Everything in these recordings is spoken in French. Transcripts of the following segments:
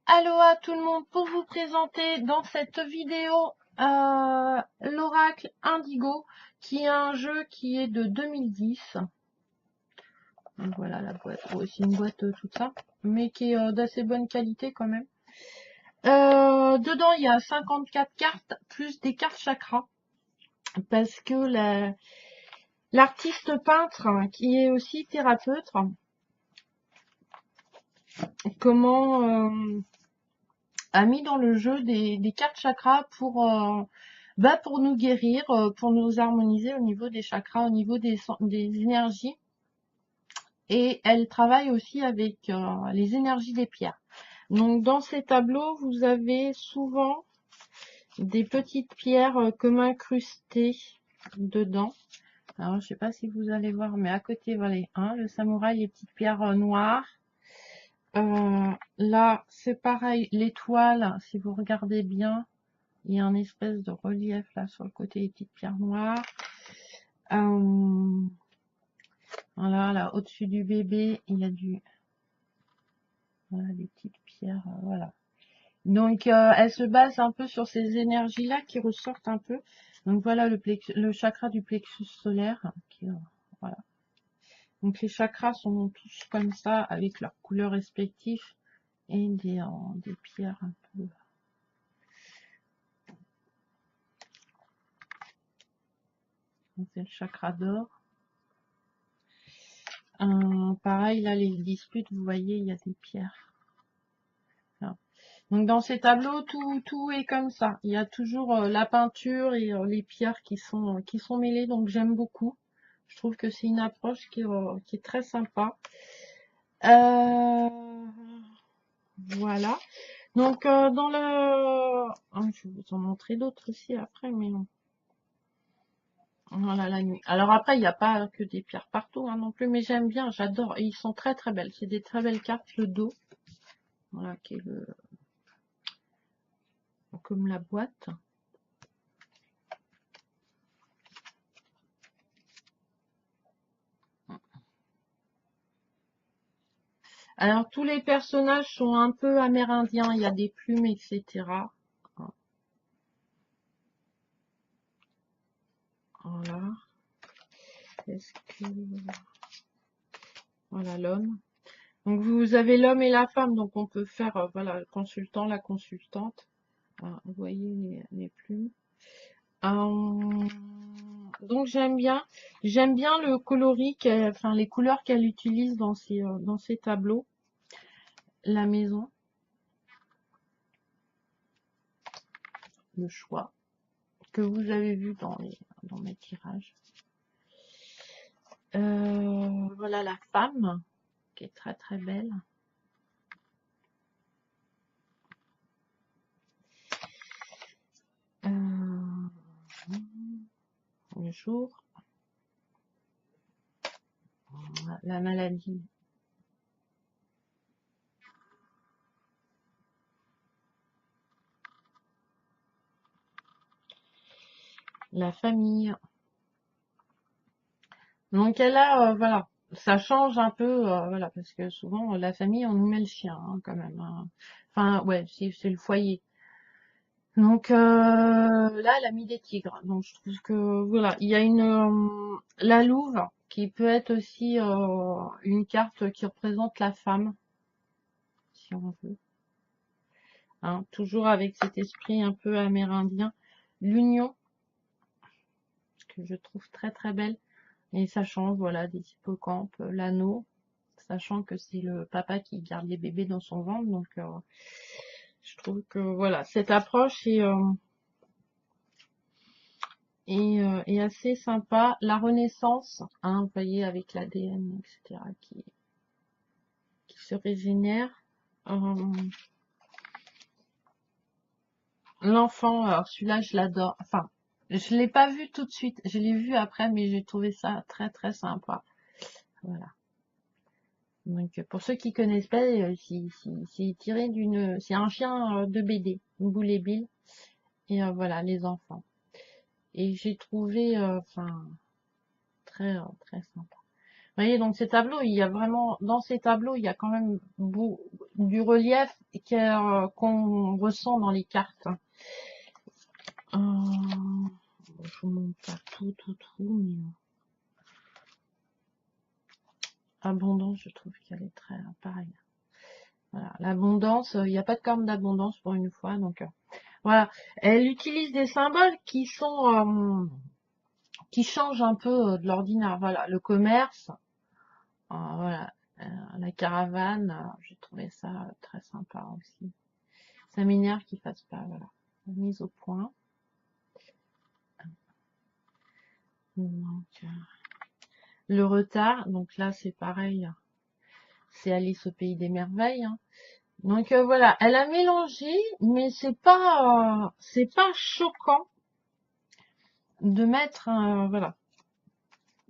Aloha tout le monde, pour vous présenter dans cette vidéo l'Oracle Indigo, qui est un jeu qui est de 2010. Donc voilà la boîte, c'est une boîte toute ça, mais qui est d'assez bonne qualité quand même. Dedans il y a 54 cartes, plus des cartes chakras, parce que l'artiste peintre, qui est aussi thérapeute, a mis dans le jeu des cartes chakras pour nous guérir, pour nous harmoniser au niveau des chakras, au niveau des énergies. Et elle travaille aussi avec les énergies des pierres. Donc dans ces tableaux, vous avez souvent des petites pierres comme incrustées dedans. Alors je sais pas si vous allez voir, mais à côté, voilà, le samouraï, les petites pierres noires. Là, c'est pareil, l'étoile, si vous regardez bien, il y a un espèce de relief là sur le côté des petites pierres noires. Voilà, là, au-dessus du bébé, il y a voilà, des petites pierres, voilà. Donc, elle se base un peu sur ces énergies-là qui ressortent un peu. Donc, voilà le chakra du plexus solaire. Voilà. Donc, les chakras sont tous comme ça, avec leurs couleurs respectives et des pierres un peu. C'est le chakra d'or. Pareil, là, les disputes, vous voyez, il y a des pierres. Voilà. Donc, dans ces tableaux, tout est comme ça. Il y a toujours la peinture et les pierres qui sont mêlées. Donc, j'aime beaucoup. Je trouve que c'est une approche qui est très sympa. Voilà. Donc, je vais vous en montrer d'autres aussi après, mais non. Voilà la nuit. Alors après, il n'y a pas que des pierres partout non plus, mais j'aime bien, j'adore. Et ils sont très très belles. C'est des très belles cartes, le dos. Voilà, qui est comme la boîte. Alors tous les personnages sont un peu amérindiens. Il y a des plumes, etc. Voilà. Est-ce que... Voilà l'homme. Donc vous avez l'homme et la femme, donc on peut faire voilà, le consultant, la consultante. Voilà, vous voyez les plumes. Donc j'aime bien le coloris, enfin les couleurs qu'elle utilise dans ces tableaux. La maison, le choix que vous avez vu dans mes tirages. Voilà la femme qui est très très belle. Le jour, la maladie. La famille. Donc elle a, voilà, ça change un peu, voilà, parce que souvent la famille on nous met le chien hein, quand même. Hein. Enfin ouais, c'est le foyer. Donc là, elle a mis des tigres. Donc je trouve que voilà, il y a la louve qui peut être aussi une carte qui représente la femme, si on veut. Hein, toujours avec cet esprit un peu amérindien. L'union, que je trouve très très belle. Et ça change, voilà, des hippocampes, l'anneau, sachant que c'est le papa qui garde les bébés dans son ventre. Donc je trouve que voilà, cette approche est assez sympa. La Renaissance, hein, vous voyez, avec l'ADN, etc., qui se régénère. L'enfant, alors celui-là, je l'adore. Enfin, je l'ai pas vu tout de suite. Je l'ai vu après, mais j'ai trouvé ça très, très sympa. Voilà. Donc, pour ceux qui connaissent pas, c'est tiré c'est un chien de BD, une boule et Bill. Et voilà, les enfants. Et j'ai trouvé, enfin, très, très sympa. voyez, donc ces tableaux, il y a vraiment, dans ces tableaux, il y a quand même du relief qu'on ressent dans les cartes. Je vous montre pas tout, mais abondance, je trouve qu'elle est très pareil. Voilà, l'abondance, il n'y a pas de corne d'abondance pour une fois, donc voilà. Elle utilise des symboles qui changent un peu de l'ordinaire. Voilà, le commerce, voilà, la caravane, j'ai trouvé ça très sympa aussi. Ça m'énerve qu'ils fassent pas, voilà, mise au point. Donc, le retard, donc là c'est pareil, c'est Alice au pays des merveilles, hein. Donc voilà, elle a mélangé, mais c'est pas choquant de mettre un, voilà.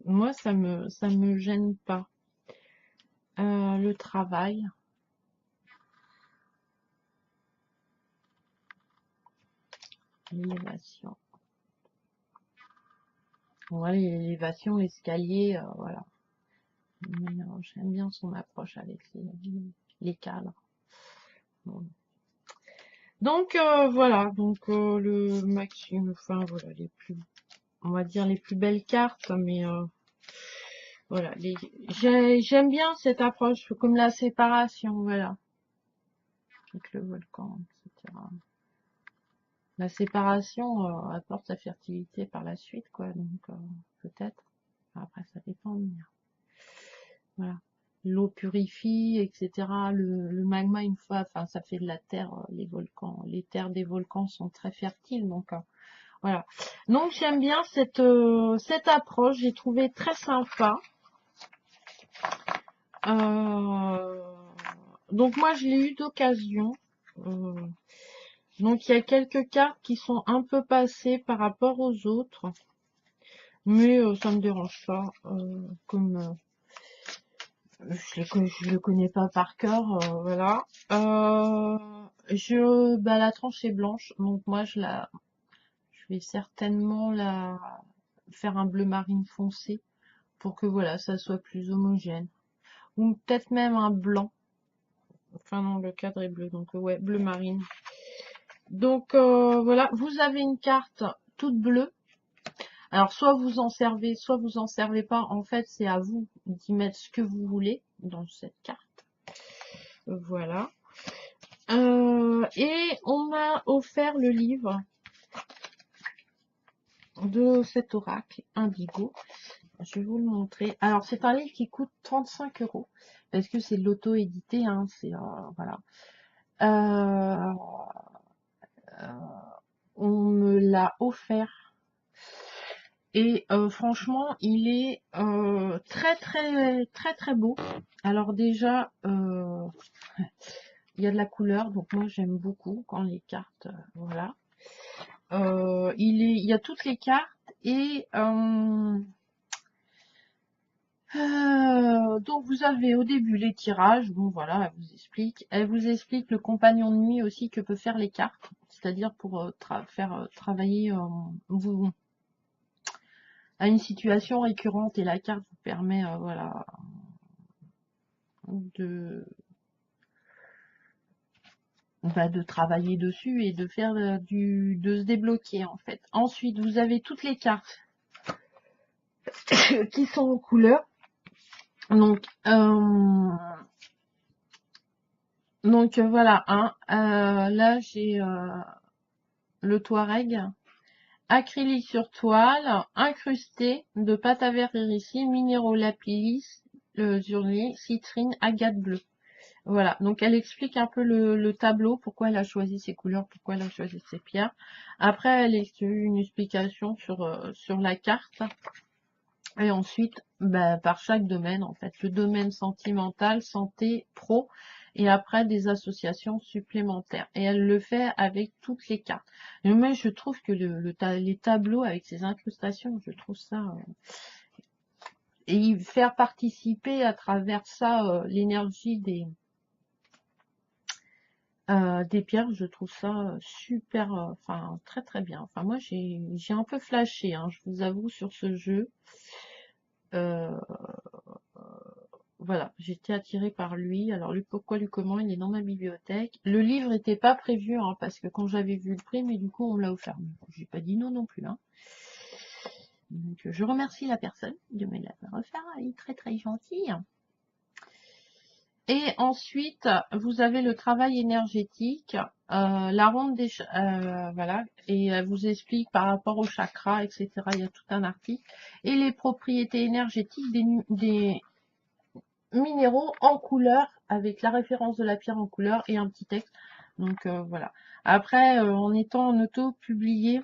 Moi ça me gêne pas. Le travail, l'élévation. Voilà, l'élévation, l'escalier, voilà. J'aime bien son approche avec les cadres. Bon. Donc voilà, donc le maximum, enfin voilà, on va dire les plus belles cartes, mais voilà, j'aime bien cette approche, comme la séparation, voilà, avec le volcan, etc. La séparation apporte sa fertilité par la suite, quoi, donc peut-être. Après, ça dépend, mais voilà. L'eau purifie, etc. Le magma, une fois, enfin, ça fait de la terre, les volcans. Les terres des volcans sont très fertiles, donc voilà. Donc j'aime bien cette approche, j'ai trouvé très sympa. Donc moi, je l'ai eu d'occasion. Donc il y a quelques cartes qui sont un peu passées par rapport aux autres, mais ça me dérange pas. Comme je le connais pas par cœur, voilà. La tranche est blanche, donc moi je vais certainement la faire un bleu marine foncé pour que voilà, ça soit plus homogène. Ou peut-être même un blanc. Enfin non, le cadre est bleu, donc ouais, bleu marine. Donc voilà, vous avez une carte toute bleue. Alors soit vous en servez pas. En fait, c'est à vous d'y mettre ce que vous voulez dans cette carte. Voilà. Et on m'a offert le livre de cet oracle indigo. Je vais vous le montrer. Alors c'est un livre qui coûte 35 € parce que c'est de l'auto-édité, hein, c'est voilà. On me l'a offert et franchement il est très beau. Alors déjà il y a de la couleur, donc moi j'aime beaucoup quand les cartes voilà. Il y a toutes les cartes et donc vous avez au début les tirages, bon voilà, elle vous explique le compagnon de nuit aussi que peut faire les cartes, c'est-à-dire pour faire travailler vous à une situation récurrente et la carte vous permet voilà de de travailler dessus et de faire de se débloquer en fait. Ensuite vous avez toutes les cartes qui sont en couleur. Donc voilà, hein, là j'ai le Touareg, acrylique sur toile, incrusté de pâte à verre ici, minéraux lapis, le zurli, citrine, agate bleue. Voilà, donc elle explique un peu le tableau, pourquoi elle a choisi ces couleurs, pourquoi elle a choisi ces pierres. Après, elle explique une explication sur la carte. Et ensuite, par chaque domaine, en fait, le domaine sentimental, santé, pro, et après des associations supplémentaires. Et elle le fait avec toutes les cartes. Et moi, je trouve que les tableaux avec ces incrustations, je trouve ça... et faire participer à travers ça l'énergie des pierres, je trouve ça super, enfin très bien. Enfin moi j'ai un peu flashé, hein, je vous avoue sur ce jeu. voilà, j'étais attirée par lui. Alors, le pourquoi, lui comment, il est dans ma bibliothèque. Le livre n'était pas prévu, hein, parce que quand j'avais vu le prix, mais du coup, on me l'a offert. J'ai pas dit non non plus, hein. Donc, je remercie la personne de me l'avoir offert. Elle est très très gentille. Et ensuite, vous avez le travail énergétique, la ronde des voilà, et elle vous explique par rapport au chakra, etc. Il y a tout un article. Et les propriétés énergétiques des minéraux en couleur, avec la référence de la pierre en couleur et un petit texte. Donc voilà. Après, en étant en auto-publié,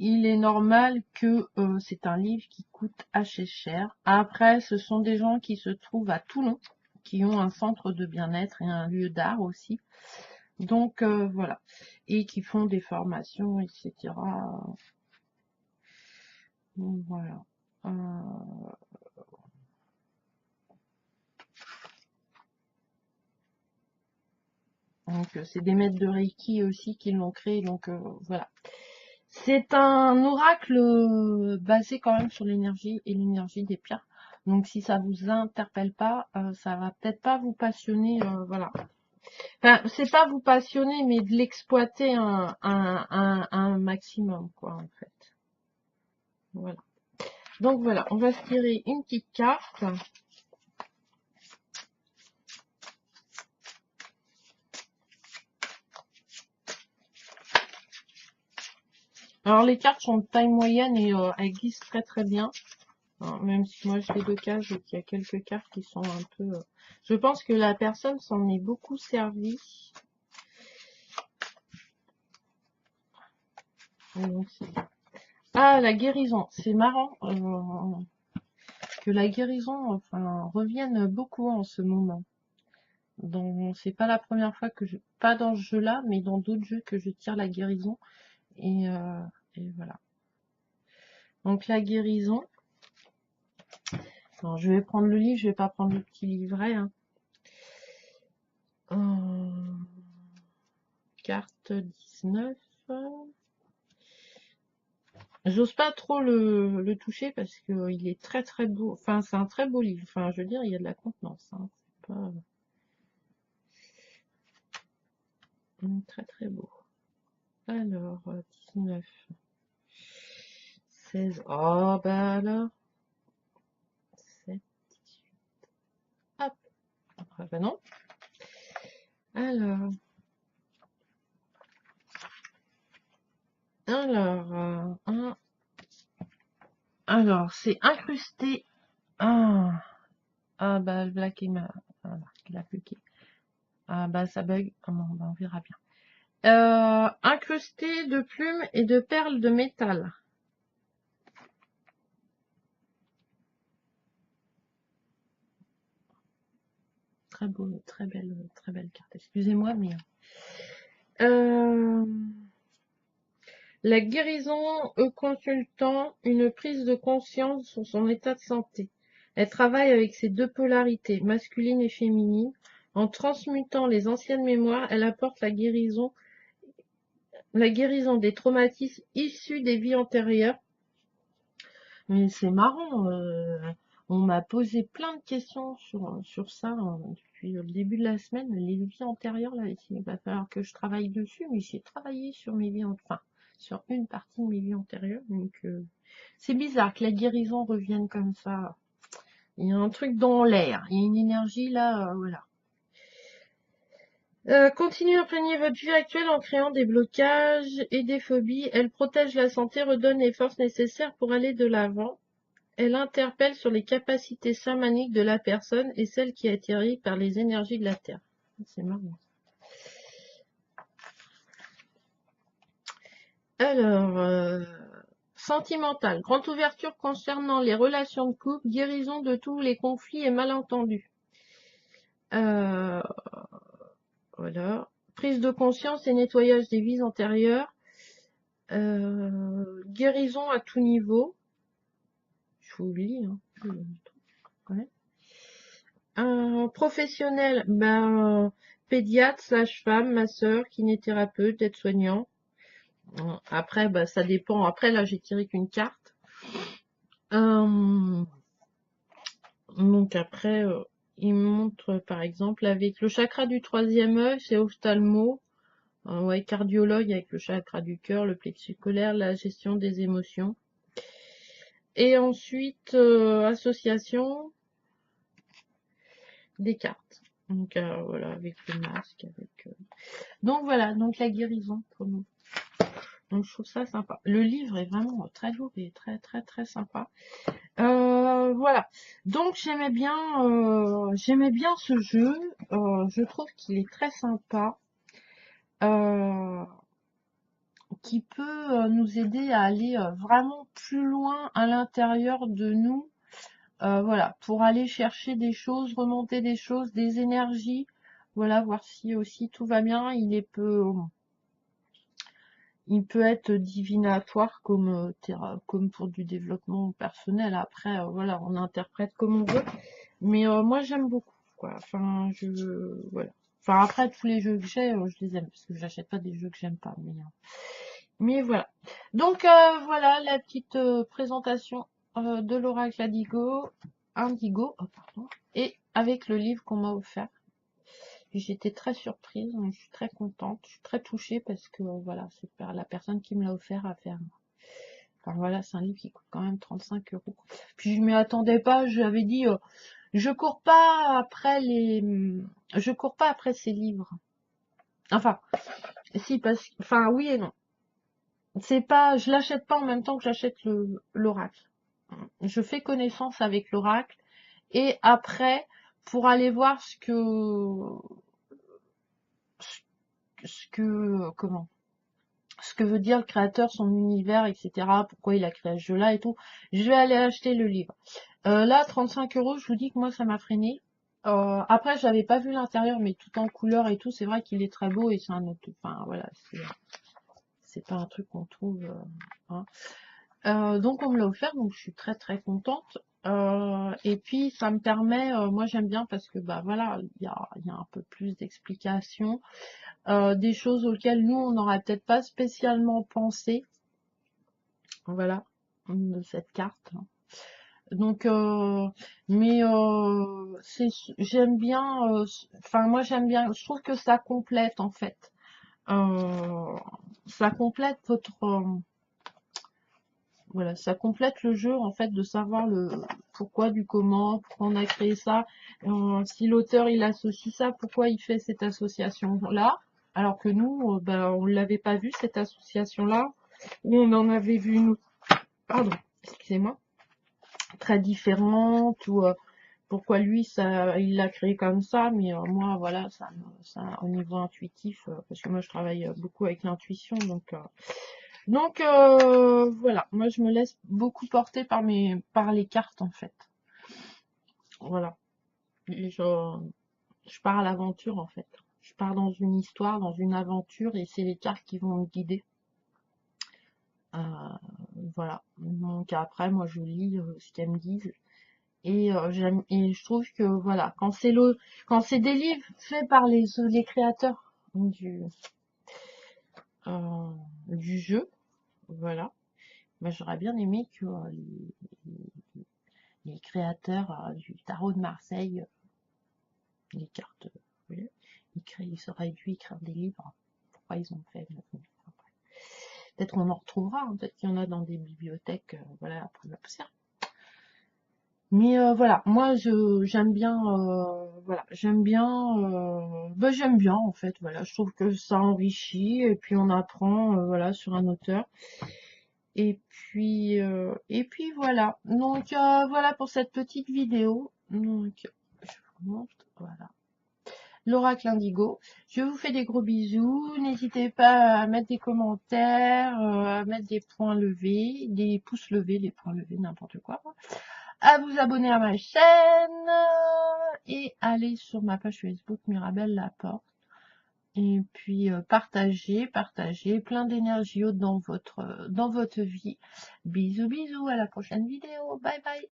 il est normal que c'est un livre qui coûte assez cher. Après, ce sont des gens qui se trouvent à Toulon, qui ont un centre de bien-être et un lieu d'art aussi. Donc voilà. Et qui font des formations, etc. Donc voilà. Donc c'est des maîtres de Reiki aussi qui l'ont créé. Donc voilà. C'est un oracle basé quand même sur l'énergie et l'énergie des pierres. Donc si ça vous interpelle pas, ça va peut-être pas vous passionner, voilà. Enfin, c'est pas vous passionner, mais de l'exploiter un maximum, quoi, en fait. Voilà. Donc voilà, on va se tirer une petite carte. Alors les cartes sont de taille moyenne et elles glissent très très bien. Alors, même si moi je fais 2 cases et qu'il y a quelques cartes qui sont un peu... Je pense que la personne s'en est beaucoup servi. Ah, la guérison. C'est marrant que la guérison revienne beaucoup en ce moment. C'est pas la première fois que pas dans ce jeu-là, mais dans d'autres jeux que je tire la guérison. Et, et voilà. Donc la guérison. Alors, je vais prendre le livre, je vais pas prendre le petit livret. Hein. Carte 19. J'ose pas trop le toucher parce que il est très très beau. Enfin, c'est un très beau livre. Enfin, je veux dire, il y a de la contenance. Hein. C'est pas très très beau. Alors, 19. 16. Oh, bah alors. 7, 18. Hop. Ah, bah non. Alors. Alors, c'est incrusté. Ah, ah bah, le black il a cliqué. Ah, bah, ça bug. Ah, bon, bah, on verra bien. Incrusté de plumes et de perles de métal. Très beau, très belle carte. Excusez-moi, mais... La guérison consultant une prise de conscience sur son état de santé. Elle travaille avec ses deux polarités, masculine et féminine. En transmutant les anciennes mémoires, elle apporte la guérison des traumatismes issus des vies antérieures. Mais c'est marrant, on m'a posé plein de questions sur ça depuis le début de la semaine. Les vies antérieures, là, il va falloir que je travaille dessus, mais j'ai travaillé sur mes vies, sur une partie de mes vies antérieures. Donc, c'est bizarre que la guérison revienne comme ça. Il y a un truc dans l'air, il y a une énergie là, voilà. Continuez à imprégner votre vie actuelle en créant des blocages et des phobies. Elle protège la santé, redonne les forces nécessaires pour aller de l'avant. Elle interpelle sur les capacités chamaniques de la personne et celles qui attirent par les énergies de la Terre. C'est marrant. Alors, sentimental. Grande ouverture concernant les relations de couple, guérison de tous les conflits et malentendus. Voilà. Prise de conscience et nettoyage des vies antérieures. Guérison à tout niveau. Je oublie. Hein. Un professionnel, pédiatre, sage-femme, masseur, kinésithérapeute, aide-soignant. Après, ça dépend. Après, là, j'ai tiré qu'une carte. Donc après, il montre par exemple avec le chakra du troisième œil, c'est ophtalmo, ouais, cardiologue avec le chakra du cœur, le plexus solaire, la gestion des émotions. Et ensuite, association des cartes. Donc voilà, avec le masque, avec. Donc voilà, donc la guérison pour nous. Donc je trouve ça sympa. Le livre est vraiment très lourd et très très très sympa. Voilà. Donc j'aimais bien ce jeu. Je trouve qu'il est très sympa, euh, qui peut nous aider à aller vraiment plus loin à l'intérieur de nous. Voilà, pour aller chercher des choses, remonter des choses, des énergies. Voilà, voir si aussi tout va bien. Il peut être divinatoire comme pour du développement personnel. Après, voilà, on interprète comme on veut. Mais moi, j'aime beaucoup, quoi. Enfin, voilà. Enfin, après, tous les jeux que j'ai, je les aime, parce que j'achète pas des jeux que j'aime pas. Mais voilà. Donc, voilà la petite présentation de l'oracle Indigo, oh, pardon, et avec le livre qu'on m'a offert. J'étais très surprise, donc je suis très contente, je suis très touchée parce que voilà, c'est la personne qui me l'a offert à faire. Enfin voilà, c'est un livre qui coûte quand même 35 €. Puis je m'y attendais pas, j'avais dit, je cours pas après je cours pas après ces livres. Enfin, si, enfin oui et non. C'est pas, je l'achète pas en même temps que j'achète l'oracle. Je fais connaissance avec l'oracle et après, pour aller voir comment ce que veut dire le créateur, son univers, etc. Pourquoi il a créé ce jeu-là et tout. Je vais aller acheter le livre. Là, 35 €, je vous dis que moi, ça m'a freiné. Après, j'avais pas vu l'intérieur, mais tout en couleur et tout, c'est vrai qu'il est très beau et c'est un autre. Enfin, voilà, c'est pas un truc qu'on trouve. Hein. Donc, on me l'a offert, donc je suis très très contente. Et puis, ça me permet, moi j'aime bien parce que, bah voilà, il y a un peu plus d'explications. Des choses auxquelles nous, on n'aurait peut-être pas spécialement pensé. Voilà, de cette carte. Donc, mais j'aime bien, enfin moi j'aime bien, je trouve que ça complète en fait. Euh, Ça complète voilà, ça complète le jeu en fait de savoir le pourquoi du comment, pourquoi on a créé ça. Si l'auteur il associe ça, pourquoi il fait cette association là, alors que nous, ben, on l'avait pas vu cette association là, ou on en avait vu une, pardon, excusez-moi, très différente, ou pourquoi lui ça il l'a créé comme ça, mais moi voilà, ça au niveau intuitif, parce que moi je travaille beaucoup avec l'intuition, donc voilà, moi je me laisse beaucoup porter par les cartes en fait. Voilà. Et je pars à l'aventure en fait. Je pars dans une histoire, dans une aventure, et c'est les cartes qui vont me guider. Euh, voilà. Donc après, moi je lis ce qu'elles me disent. Et je trouve que voilà, quand c'est des livres faits par les créateurs euh, du jeu, voilà. Bah, j'aurais bien aimé que les créateurs du tarot de Marseille, les cartes, oui, ils auraient dû écrire des livres. Pourquoi ils ont fait peut-être on en retrouvera, hein, peut-être qu'il y en a dans des bibliothèques, voilà, après la poussière. Mais voilà, moi j'aime bien, voilà, j'aime bien en fait, voilà, je trouve que ça enrichit et puis on apprend, voilà, sur un auteur. Et puis voilà. Donc voilà pour cette petite vidéo. Donc je vous montre, voilà. L'oracle indigo. Je vous fais des gros bisous. N'hésitez pas à mettre des commentaires, à mettre des points levés, des pouces levés, des points levés, n'importe quoi. À vous abonner à ma chaîne et aller sur ma page Facebook Mirabelle Laporte. Et puis partagez plein d'énergie haute dans votre vie. Bisous bisous, à la prochaine vidéo. Bye bye.